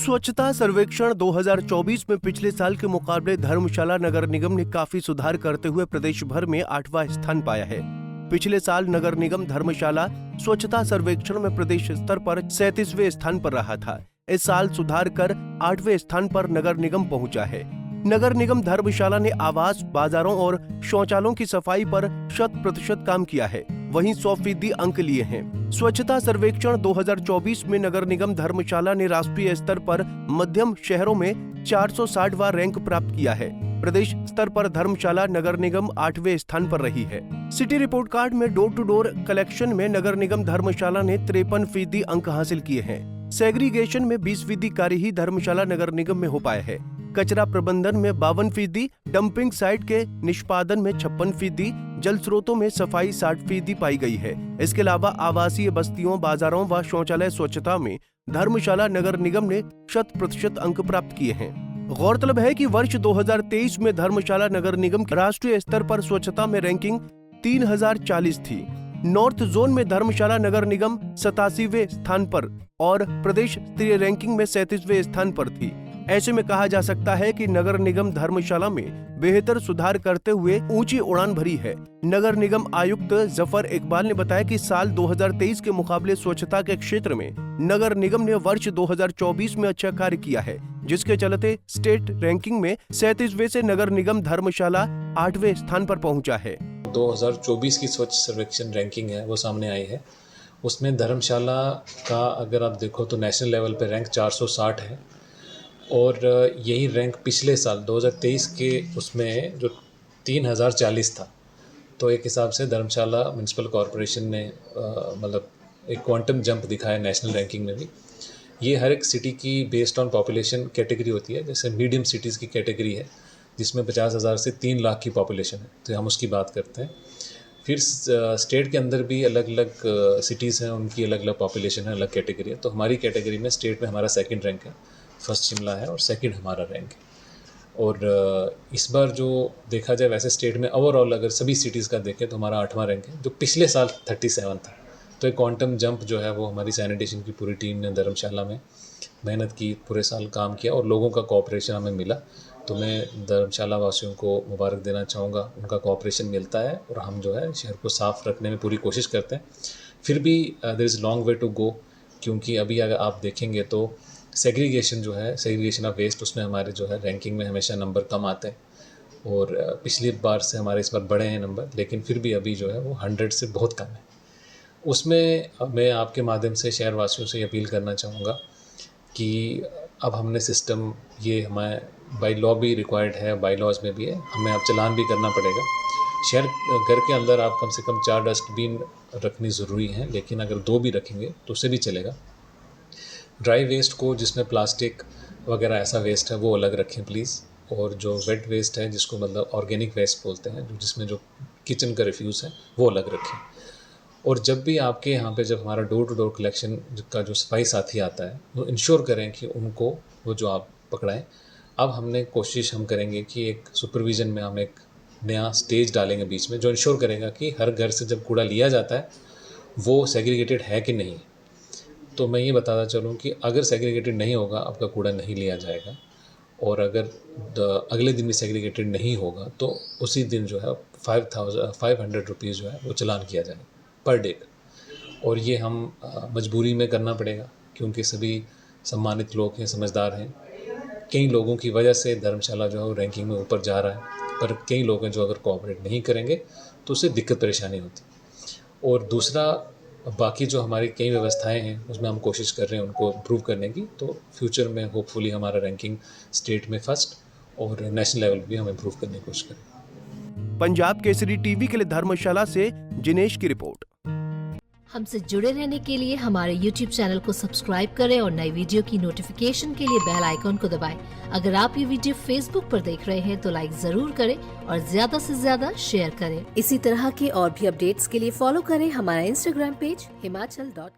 स्वच्छता सर्वेक्षण 2024 में पिछले साल के मुकाबले धर्मशाला नगर निगम ने काफी सुधार करते हुए प्रदेश भर में 8वां स्थान पाया है। पिछले साल नगर निगम धर्मशाला स्वच्छता सर्वेक्षण में प्रदेश स्तर पर 37वें स्थान पर रहा था। इस साल सुधार कर 8वें स्थान पर नगर निगम पहुंचा है। नगर निगम धर्मशाला ने आवास, बाजारों और शौचालयों की सफाई पर 100% काम किया है, वहीं 100% अंक लिए हैं। स्वच्छता सर्वेक्षण 2024 में नगर निगम धर्मशाला ने राष्ट्रीय स्तर पर मध्यम शहरों में 460वां रैंक प्राप्त किया है। प्रदेश स्तर पर धर्मशाला नगर निगम 8वें स्थान पर रही है। सिटी रिपोर्ट कार्ड में डोर टू डोर कलेक्शन में नगर निगम धर्मशाला ने 53% अंक हासिल किए हैं। सेग्रीगेशन में 20% कार्य ही धर्मशाला नगर निगम में हो पाया है। कचरा प्रबंधन में 52%, डंपिंग साइट के निष्पादन में 56%, जल स्रोतों में सफाई 60% पाई गई है। इसके अलावा आवासीय बस्तियों, बाजारों व शौचालय स्वच्छता में धर्मशाला नगर निगम ने 100% अंक प्राप्त किए हैं। गौरतलब है कि वर्ष 2023 में धर्मशाला नगर निगम की राष्ट्रीय स्तर पर स्वच्छता में रैंकिंग 3040 थी। नॉर्थ जोन में धर्मशाला नगर निगम 87वें स्थान पर और प्रदेश स्तरीय रैंकिंग में 37वें स्थान पर थी। ऐसे में कहा जा सकता है कि नगर निगम धर्मशाला में बेहतर सुधार करते हुए ऊंची उड़ान भरी है। नगर निगम आयुक्त जफर इकबाल ने बताया कि साल 2023 के मुकाबले स्वच्छता के क्षेत्र में नगर निगम ने वर्ष 2024 में अच्छा कार्य किया है, जिसके चलते स्टेट रैंकिंग में 37वें से नगर निगम धर्मशाला 8वें स्थान पर पहुंचा है। 2024 की स्वच्छ सर्वेक्षण रैंकिंग है वो सामने आई है। उसमें धर्मशाला का अगर आप देखो तो नेशनल लेवल पे रैंक 460 है और यही रैंक पिछले साल 2023 के उसमें जो 3040 था। तो एक हिसाब से धर्मशाला म्युनिसिपल कॉरपोरेशन ने मतलब एक क्वांटम जंप दिखाया नेशनल रैंकिंग में भी। ये हर एक सिटी की बेस्ड ऑन पॉपुलेशन कैटेगरी होती है। जैसे मीडियम सिटीज़ की कैटेगरी है जिसमें 50,000 से 3 लाख की पॉपुलेशन है, तो हम उसकी बात करते हैं। फिर स्टेट के अंदर भी अलग अलग सिटीज़ हैं, उनकी अलग अलग पॉपुलेशन है, अलग कैटेगरी है। तो हमारी कैटेगरी में स्टेट में हमारा 2nd रैंक है, फर्स्ट शिमला है और 2nd हमारा रैंक है। और इस बार जो देखा जाए वैसे स्टेट में ओवरऑल अगर सभी सिटीज़ का देखें तो हमारा 8वां रैंक है, जो पिछले साल 37 था। तो एक क्वांटम जंप जो है वो हमारी सैनिटेशन की पूरी टीम ने धर्मशाला में मेहनत की, पूरे साल काम किया और लोगों का कोऑपरेशन हमें मिला। तो मैं धर्मशाला वासियों को मुबारक देना चाहूँगा, उनका कोऑपरेशन मिलता है और हम जो है शहर को साफ़ रखने में पूरी कोशिश करते हैं। फिर भी there is long way to go, क्योंकि अभी अगर आप देखेंगे तो सेग्रीगेशन जो है, सेग्रीगेशन ऑफ वेस्ट, उसमें हमारे जो है रैंकिंग में हमेशा नंबर कम आते हैं और पिछली बार से हमारे इस बार बढ़े हैं नंबर, लेकिन फिर भी अभी जो है वो 100 से बहुत कम है। उसमें मैं आपके माध्यम से शहरवासियों से अपील करना चाहूँगा कि अब हमने सिस्टम, ये हमारे बाई लॉ भी रिक्वायर्ड है, बाई लॉज में भी है, हमें अब चालान भी करना पड़ेगा। शहर घर के अंदर आप कम से कम 4 डस्टबिन रखनी ज़रूरी है, लेकिन अगर 2 भी रखेंगे तो उससे भी चलेगा। ड्राई वेस्ट को, जिसमें प्लास्टिक वगैरह ऐसा वेस्ट है, वो अलग रखें प्लीज़। और जो वेट वेस्ट है, जिसको मतलब ऑर्गेनिक वेस्ट बोलते हैं, जिसमें जो किचन का रिफ्यूज़ है, वो अलग रखें। और जब भी आपके यहाँ पे जब हमारा डोर टू डोर कलेक्शन का जो सफाई साथी आता है, वो इंश्योर करें कि उनको वो जो आप पकड़ाएं। अब हमने कोशिश हम करेंगे कि एक सुपरविज़न में हम एक नया स्टेज डालेंगे बीच में, जो इंश्योर करेगा कि हर घर से जब कूड़ा लिया जाता है वो सेग्रीगेटेड है कि नहीं। तो मैं ये बताता चलूँ कि अगर सेग्रीगेटेड नहीं होगा, आपका कूड़ा नहीं लिया जाएगा, और अगर अगले दिन भी सेग्रीगेटेड नहीं होगा तो उसी दिन जो है 500 रुपीज़ जो है वो चालान किया जाएगा पर डे का। और ये हम मजबूरी में करना पड़ेगा, क्योंकि सभी सम्मानित लोग हैं, समझदार हैं। कई लोगों की वजह से धर्मशाला जो है वो रैंकिंग में ऊपर जा रहा है, पर कई लोग हैं जो अगर कोऑपरेट नहीं करेंगे तो उससे दिक्कत परेशानी होती। और दूसरा, बाकी जो हमारी कई व्यवस्थाएं हैं उसमें हम कोशिश कर रहे हैं उनको इम्प्रूव करने की। तो फ्यूचर में होपफुली हमारा रैंकिंग स्टेट में फर्स्ट और नेशनल लेवल भी हम इम्प्रूव करने की कोशिश करें। पंजाब केसरी टीवी के लिए धर्मशाला से जिनेश की रिपोर्ट। हमसे जुड़े रहने के लिए हमारे YouTube चैनल को सब्सक्राइब करें और नई वीडियो की नोटिफिकेशन के लिए बेल आइकॉन को दबाएं। अगर आप ये वीडियो Facebook पर देख रहे हैं तो लाइक जरूर करें और ज्यादा से ज्यादा शेयर करें। इसी तरह के और भी अपडेट्स के लिए फॉलो करें हमारा Instagram पेज himachal.ke।